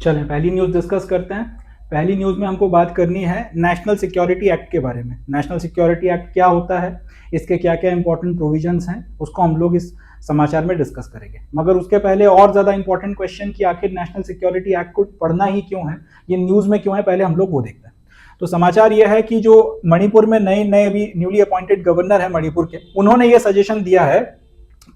चलें पहली news discuss करते हैं। पहली न्यूज़ में हमको बात करनी है नेशनल सिक्योरिटी एक्ट के बारे में। नेशनल सिक्योरिटी एक्ट क्या होता है, इसके क्या-क्या इंपॉर्टेंट प्रोविजंस हैं, उसको हम लोग इस समाचार में डिस्कस करेंगे। मगर उसके पहले और ज़्यादा इंपॉर्टेंट क्वेश्चन कि आखिर नेशनल सिक्योरिटी एक्ट को पढ़ना ही क्यों है, ये न्यूज़ में क्यों है, पहले हम लोग वो देखते हैं। तो समाचार ये है कि जो मणिपुर में नए-नए अभी न्यूली अपॉइंटेड गवर्नर है मणिपुर के, उन्होंने ये सजेशन दिया है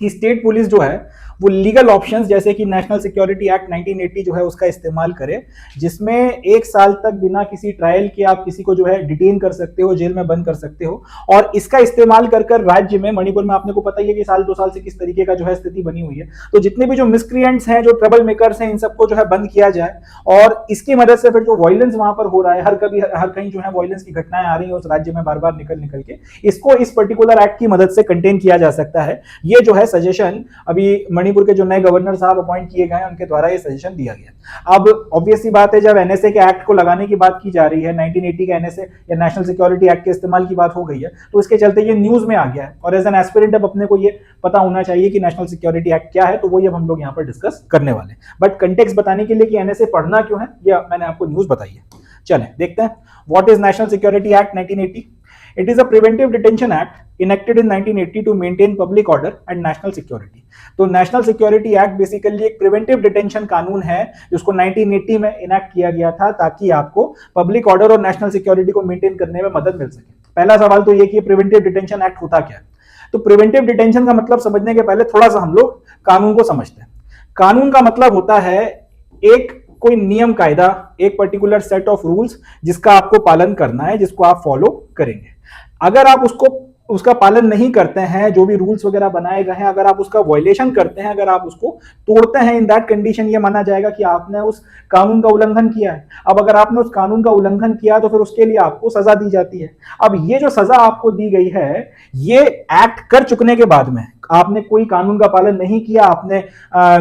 कि स्टेट पुलिस जो है वो लीगल ऑप्शंस जैसे कि नेशनल सिक्योरिटी एक्ट 1980 जो है उसका इस्तेमाल करे, जिसमें 1 साल तक बिना किसी ट्रायल के आप किसी को जो है डिटेन कर सकते हो, जेल में बंद कर सकते हो। और इसका इस्तेमाल कर कर राज्य में, मणिपुर में आपने को पता ही है कि साल 2 साल से किस तरीके का जो है स्थिति बनी हुई है। तो जितने भी जो मिसक्रिएंट्स हैं, जो ट्रबल मेकर्स हैं, इन सबको जो है बंद किया जाए और इसकी मदद से फिर जो वायलेंस वहां पर हो रहा है, हर कहीं जो है वायलेंस की घटनाएं आ रही है उस राज्य में बार बार निकल निकल के, इसको इस पर्टिकुलर एक्ट की मदद से कंटेन किया जा सकता है। ये जो है सजेशन अभी मणिपुर के जो नए गवर्नर साहब अपॉइंट किए गए हैं उनके द्वारा ये सजेशन दिया गया। अब ऑब्वियस सी बात है, जब एनएसए के एक्ट को लगाने की बात की जा रही है, 1980 के एनएसए या नेशनल सिक्योरिटी एक्ट के इस्तेमाल की बात हो गई है, तो इसके चलते ये न्यूज में आ गया है और एज एन एस्पिरेंट अब अपने को ये पता होना चाहिए कि नेशनल सिक्योरिटी एक्ट क्या है, तो वही अब हम लोग यहाँ पर डिस्कस करने वाले। बट कंटेक्स्ट बताने के लिए कि एनएसए पढ़ना क्यों है, ये मैंने आपको न्यूज बताई है। चलें देखते हैं what is national security act 1980। It is a preventive detention act enacted in 1980 to maintain public order and national security. तो नेशनल सिक्योरिटी एक्ट बेसिकली एक प्रिवेंटिव डिटेंशन कानून है जिसको 1980 में इनेक्ट किया गया था ताकि आपको पब्लिक ऑर्डर और नेशनल सिक्योरिटी को मेंटेन करने में मदद मिल सके। पहला सवाल तो ये कि प्रिवेंटिव डिटेंशन एक्ट होता क्या है। तो प्रिवेंटिव डिटेंशन का मतलब समझने के पहले थोड़ा सा हम लोग कानून को समझते हैं। कानून का मतलब होता है एक कोई नियम कायदा, एक पर्टिकुलर सेट ऑफ रूल्स जिसका आपको पालन करना है, जिसको आप फॉलो करेंगे। अगर आप उसका पालन नहीं करते हैं, जो भी रूल्स वगैरह बनाए गए हैं, अगर आप उसका वायलेशन करते हैं, अगर आप उसको तोड़ते हैं, इन दैट कंडीशन ये माना जाएगा कि आपने उस कानून का उल्लंघन किया है। अब अगर आपने उस कानून का उल्लंघन किया तो फिर उसके लिए आपको सजा दी जाती है। अब ये जो सजा आपको दी गई है, ये एक्ट कर चुकने के बाद में आपने कोई कानून का पालन नहीं किया, आपने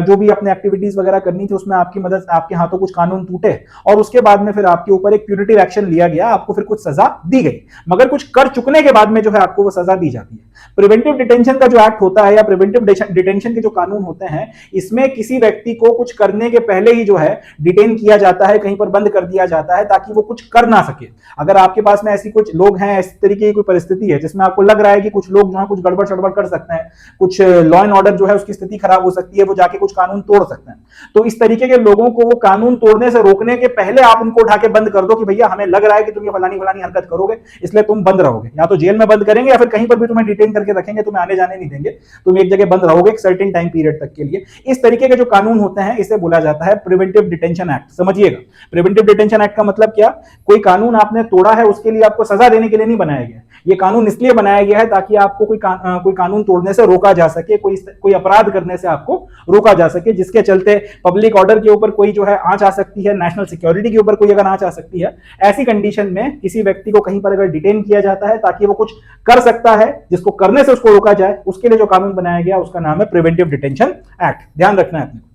जो भी अपने एक्टिविटीज वगैरह करनी थी उसमें आपकी मदद, आपके हाथों कुछ कानून टूटे और उसके बाद में फिर आपके ऊपर एक प्यूरिटिव एक्शन लिया गया, आपको फिर कुछ सजा दी गई, मगर कुछ कर चुकने के बाद में जो है आपको वो सजा दी जाती है। प्रिवेंटिव डिटेंशन का जो एक्ट होता है या प्रिवेंटिव डिटेंशन के जो कानून होते हैं, इसमें किसी व्यक्ति को कुछ करने के पहले ही जो है डिटेन किया जाता है, कहीं पर बंद कर दिया जाता है ताकि वो कुछ कर ना सके। अगर आपके पास में ऐसी कुछ लोग हैं, इस तरीके की कोई परिस्थिति है जिसमें आपको लग रहा है कि कुछ लोग जो है कुछ गड़बड़ सड़बड़ कर सकते हैं, कुछ लॉ एंड ऑर्डर जो है उसकी स्थिति खराब हो सकती है, वो जाके कुछ कानून तोड़ सकते हैं, तो इस तरीके के लोगों को वो कानून तोड़ने से रोकने के पहले आप उनको उठा के बंद कर दो कि भैया हमें लग रहा है कि तुम ये फलानी फलानी हरकत करोगे, इसलिए तुम बंद रहोगे। या तो जेल में बंद करेंगे या फिर कहीं पर भी तुम्हें डिटेन करके रखेंगे, तुम्हें आने जाने नहीं देंगे, तुम एक जगह बंद रहोगे एक सर्टेन टाइम पीरियड तक के लिए। इस तरीके के जो कानून होते हैं इसे बोला जाता है प्रिवेंटिव डिटेंशन एक्ट। समझिएगा, प्रिवेंटिव डिटेंशन एक्ट का मतलब क्या, कोई कानून आपने तोड़ा है उसके लिए आपको सजा देने के लिए नहीं बनाया गया। ये कानून इसलिए बनाया गया है ताकि आपको कोई कानून तोड़ने से रोका जा सके, कोई अपराध करने से आपको रोका जा सके, जिसके चलते पब्लिक ऑर्डर के ऊपर कोई जो है आंच आ सकती है, नेशनल सिक्योरिटी के ऊपर कोई अगर आंच आ सकती है। ऐसी कंडीशन में किसी व्यक्ति को कहीं पर अगर डिटेन किया जाता है ताकि वो कुछ कर सकता है जिसको करने से उसको रोका जाए, उसके लिए जो कानून बनाया गया उसका नाम है प्रिवेंटिव डिटेंशन एक्ट। ध्यान रखना है अपने को।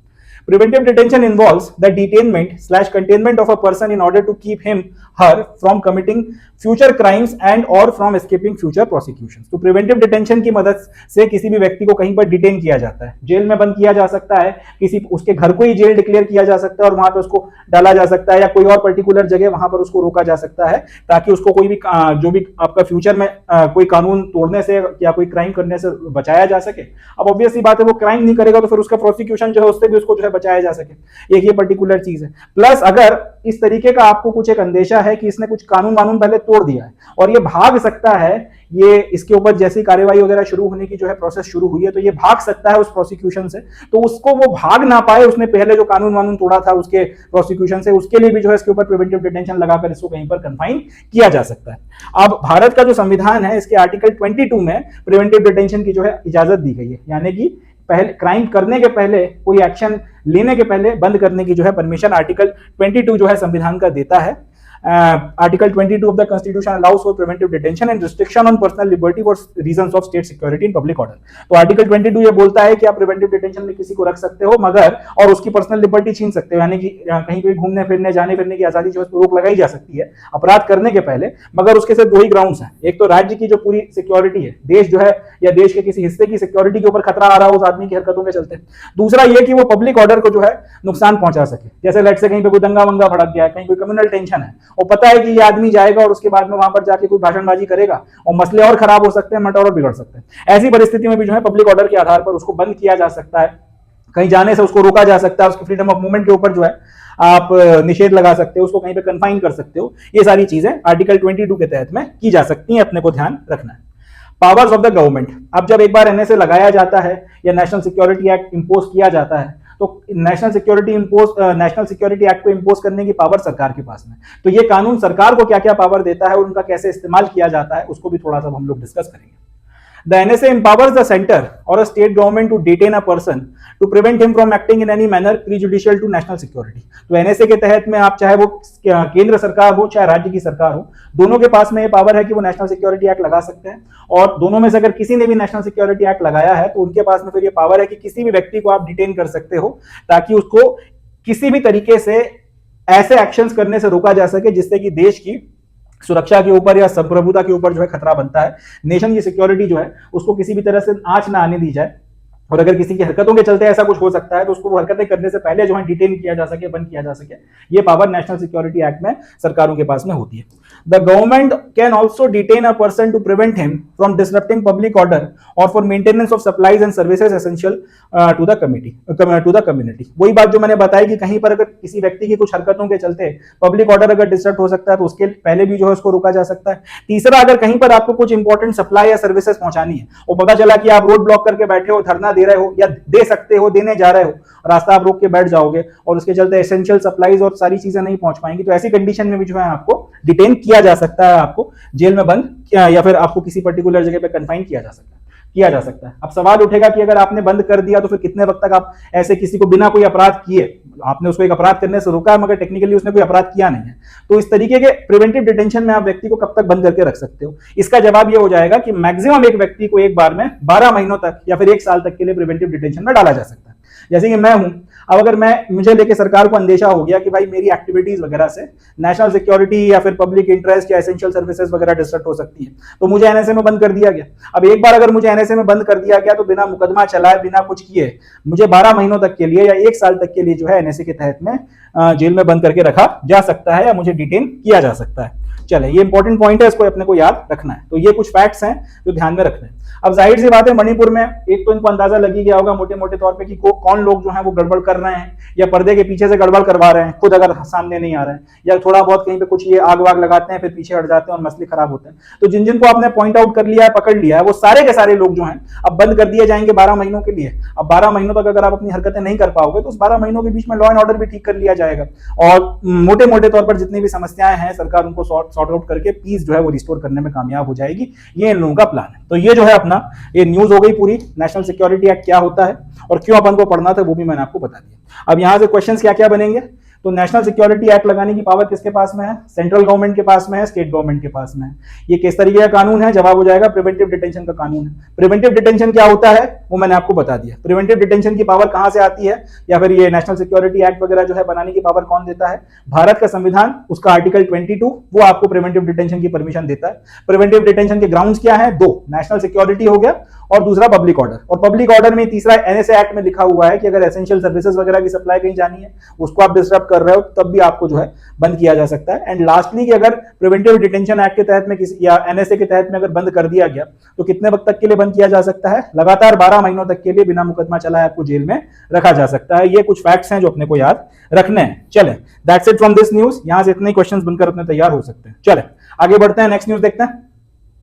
Preventive detention involves the detainment/containment of a person in order to keep him/her from committing future crimes and or from escaping future prosecutions। तो प्रिवेंटिव डिटेंशन की मदद से किसी भी व्यक्ति को कहीं पर डिटेन किया जाता है, जेल में बंद किया जा सकता है, किसी उसके घर को ही जेल डिक्लेयर किया जा सकता है और वहां पर उसको डाला जा सकता है, या कोई और पर्टिकुलर जगह वहां पर उसको रोका जा सकता है ताकि उसको कोई भी जो भी आपका फ्यूचर में कोई कानून तोड़ने से या कोई क्राइम करने से बचाया जा सके। अब ऑब्वियस सी बात है, वो क्राइम नहीं करेगा तो फिर उसका प्रोसिक्यूशन जो है उससे भी उसको जो है बचाया जा सके। एक ये पर्टिकुलर चीज है। प्लस अगर इस तरीके का आपको कुछ एक अंदेशा है कि इसने कुछ कानून पहले तोड़ दिया है और ये भाग सकता है, ये इसके ऊपर जैसी कार्यवाही वगैरह शुरू होने की जो है प्रोसेस शुरू हुई है, तो ये भाग सकता है उस प्रोसिक्यूशन से, तो उसको वो भाग ना पाए, उसने पहले जो कानून तोड़ा था उसके प्रोसिक्यूशन से, उसके लिए भी जो है इसके ऊपर प्रिवेंटिव डिटेंशन लगाकर इसको कहीं पर कन्फाइन किया जा सकता है। अब भारत का जो संविधान है इसके आर्टिकल 22 में प्रिवेंटिव डिटेंशन की जो है इजाजत दी गई है, यानी कि पहले क्राइम करने के पहले, कोई एक्शन लेने के पहले बंद करने की जो है परमिशन आर्टिकल 22 जो है संविधान का देता है। Article 22 of the constitution allows for preventive detention and restriction on personal liberty for reasons of state security in public order. तो आर्टिकल 22 ये बोलता है कि आप प्रिवेंटिव डिटेंशन में किसी को रख सकते हो मगर, और उसकी पर्सनल लिबर्टी छीन सकते हो, यानी कि कहीं पे घूमने फिरने जाने फिरने की आजादी जो है रोक लगाई जा सकती है अपराध करने के पहले, मगर उसके सिर्फ दो ही ग्राउंड्स हैं। एक तो राज्य की जो पूरी सिक्योरिटी है, देश जो है या देश के किसी हिस्से की सिक्योरिटी के ऊपर खतरा आ रहा हो उस आदमी की हरकतों के चलते। दूसरा ये कि वो पब्लिक ऑर्डर को जो है नुकसान पहुंचा सके, जैसे लेट से कहीं पे कोई दंगा वंगा भड़क गया है, कहीं कोई कम्युनल टेंशन है, वो पता है कि ये आदमी जाएगा और उसके बाद में वहां पर जाके कोई भाषणबाजी करेगा और मसले और खराब हो सकते हैं, मटर और बिगड़ सकते हैं। ऐसी परिस्थिति में भी जो है पब्लिक ऑर्डर के आधार पर उसको बंद किया जा सकता है, कहीं जाने से उसको रोका जा सकता है, उसकी फ्रीडम ऑफ मूवमेंट के ऊपर जो है आप निषेध लगा सकते हो, उसको कहीं पे कन्फाइन कर सकते हो। ये सारी चीजें आर्टिकल 22 के तहत में की जा सकती हैं, अपने को ध्यान रखना है। पावर्स ऑफ द गवर्नमेंट, अब जब एक बार एनएसए लगाया जाता है या नेशनल सिक्योरिटी एक्ट इंपोज किया जाता है तो नेशनल सिक्योरिटी एक्ट को इंपोज करने की पावर सरकार के पास में। तो ये कानून सरकार को क्या क्या पावर देता है और उनका कैसे इस्तेमाल किया जाता है उसको भी थोड़ा सा हम लोग डिस्कस करेंगे। The NSA empowers the center or a state government to detain a person to prevent him from acting in any manner prejudicial to national security। तो NSA के तहत में आप चाहे वो केंद्र सरकार हो चाहे राज्य की सरकार हो, दोनों के पास में ये पावर है कि वो नेशनल सिक्योरिटी एक्ट लगा सकते हैं, और दोनों में से अगर किसी ने भी नेशनल सिक्योरिटी एक्ट लगाया है तो उनके पास में फिर ये पावर है कि किसी भी व्यक्ति को आप डिटेन कर सकते हो ताकि उसको किसी भी तरीके से ऐसे एक्शंस करने से रोका जा सके जिससे कि देश की सुरक्षा के ऊपर या संप्रभुता के ऊपर जो है खतरा बनता है, नेशन की सिक्योरिटी जो है उसको किसी भी तरह से आंच ना आने दी जाए, और अगर किसी की हरकतों के चलते ऐसा कुछ हो सकता है तो उसको वो हरकतें करने से पहले जो है डिटेन किया जा सके, बंद किया जा सके। ये पावर नेशनल सिक्योरिटी एक्ट में सरकारों के पास में होती है। The government can also detain a person to prevent him from disrupting public order और for maintenance of supplies and services essential to the community. वही बात जो मैंने बताई कि कहीं पर अगर किसी व्यक्ति की कुछ हरकतों के चलते पब्लिक ऑर्डर अगर डिस्टर्ब हो सकता है तो उसके पहले भी जो है उसको रोका जा सकता है। तीसरा, अगर कहीं पर आपको कुछ इंपॉर्टेंट सप्लाई या सर्विसेज पहुंचानी है और पता चला कि आप रोड ब्लॉक करके बैठे हो, धरना दे रहे हो या दे सकते हो, देने जा रहे हो, रास्ता आप रोक के बैठ जाओगे और उसके चलते एसेंशियल सप्लाईज और सारी चीजें नहीं पहुंच पाएंगी, तो ऐसी कंडीशन में भी जो है आपको डिटेन किया जा सकता है, आपको जेल में बंद या फिर आपको किसी पर्टिकुलर जगह पे कन्फाइन किया जा सकता है। अब सवाल उठेगा कि अगर आपने बंद कर दिया तो फिर कितने वक्त तक आप ऐसे किसी को बिना कोई अपराध किए, आपने उसको एक अपराध करने से रोका है मगर टेक्निकली उसने कोई अपराध किया नहीं है, तो इस तरीके के प्रिवेंटिव डिटेंशन में आप व्यक्ति को कब तक बंद करके रख सकते हो? इसका जवाब ये हो जाएगा कि मैक्सिमम एक व्यक्ति को एक बार में 12 महीनों तक या फिर 1 साल तक के लिए प्रिवेंटिव डिटेंशन में डाला जा सकता है। जैसे कि मैं हूं, अब अगर मुझे लेके सरकार को अंदेशा हो गया कि भाई मेरी एक्टिविटीज वगैरह से नेशनल सिक्योरिटी या फिर पब्लिक इंटरेस्ट या एसेंशियल सर्विसेज वगैरह डिस्टर्ब हो सकती है, तो मुझे एनएसए में बंद कर दिया गया। अब एक बार अगर मुझे एनएसए में बंद कर दिया गया तो बिना मुकदमा चलाए, बिना कुछ किए मुझे 12 महीनों तक के लिए या 1 साल तक के लिए जो है एनएसए के तहत में जेल में बंद करके रखा जा सकता है या मुझे डिटेन किया जा सकता है। चले, ये इंपॉर्टेंट पॉइंट है, इसको अपने को याद रखना है। तो ये कुछ फैक्ट्स हैं जो ध्यान में रखना है। अब जाहिर सी बात है, मणिपुर में एक तो इनको अंदाजा लग ही गया होगा मोटे मोटे तौर पे कि कौन लोग जो हैं वो गड़बड़ कर रहे हैं या पर्दे के पीछे से गड़बड़ करवा रहे हैं, खुद अगर सामने नहीं आ रहे हैं, या थोड़ा बहुत कहीं पे कुछ ये आग वाग लगाते हैं फिर पीछे हट जाते हैं और मसले खराब होते हैं। तो जिन जिनको आपने पॉइंट आउट कर लिया है, पकड़ लिया है, वो सारे के सारे लोग जो हैं अब बंद कर दिए जाएंगे 12 महीनों के लिए। अब 12 महीनों तक अगर आप अपनी हरकतें नहीं कर पाओगे तो उस 12 महीनों के बीच में लॉ एंड ऑर्डर भी ठीक कर लिया जाएगा और मोटे मोटे तौर पर जितनी भी समस्याएं हैं सरकार उनको सॉर्ट आउट करके पीस जो है वो रिस्टोर करने में कामयाब हो जाएगी। ये इन लोगों का प्लान है। तो ये जो है अपना ये न्यूज हो गई पूरी, नेशनल सिक्योरिटी एक्ट क्या होता है और क्यों अपन को पढ़ना था वो भी मैंने आपको बता दिया। अब यहां से क्वेश्चंस क्या क्या बनेंगे, तो नेशनल सिक्योरिटी एक्ट लगाने की पावर किसके पास में है? सेंट्रल गवर्नमेंट के पास में है, स्टेट गवर्नमेंट के पास में है। ये किस तरीके का कानून है? जवाब हो जाएगा प्रिवेंटिव डिटेंशन का कानून है। प्रिवेंटिव डिटेंशन क्या होता है वो मैंने आपको बता दिया। प्रिवेंटिव डिटेंशन की पावर कहां से आती है, या फिर ये नेशनल सिक्योरिटी एक्ट वगैरह जो है बनाने की पावर कौन देता है? भारत का संविधान, उसका आर्टिकल 22 वो आपको प्रिवेंटिव डिटेंशन की परमिशन देता है। प्रिवेंटिव डिटेंशन के ग्राउंड्स क्या है? 2, नेशनल सिक्योरिटी हो गया और दूसरा पब्लिक ऑर्डर। और पब्लिक ऑर्डर में तीसरा एनएसए एक्ट में लिखा हुआ है कि अगर एसेंशियल सर्विसेज वगैरह की सप्लाई कहीं जानी है, उसको आप डिस्टर्ब कर रहे हो, तब भी आपको जो है बंद किया जा सकता है। एंड लास्टली कि अगर प्रिवेंटिव डिटेंशन एक्ट के तहत में किसी या एनएसए के तहत में अगर बंद कर दिया गया तो कितने वक्त तक के लिए बंद किया जा सकता है? लगातार 12 महीनों तक के लिए बिना मुकदमा चलाए आपको जेल में रखा जा सकता है। ये कुछ फैक्ट्स हैं जो अपने को याद रखने हैं। चले, that's it from this news. यहां से इतने क्वेश्चंस बनकर अपने तैयार हो सकते हैं। चले आगे बढ़ते हैं, नेक्स्ट न्यूज देखते हैं।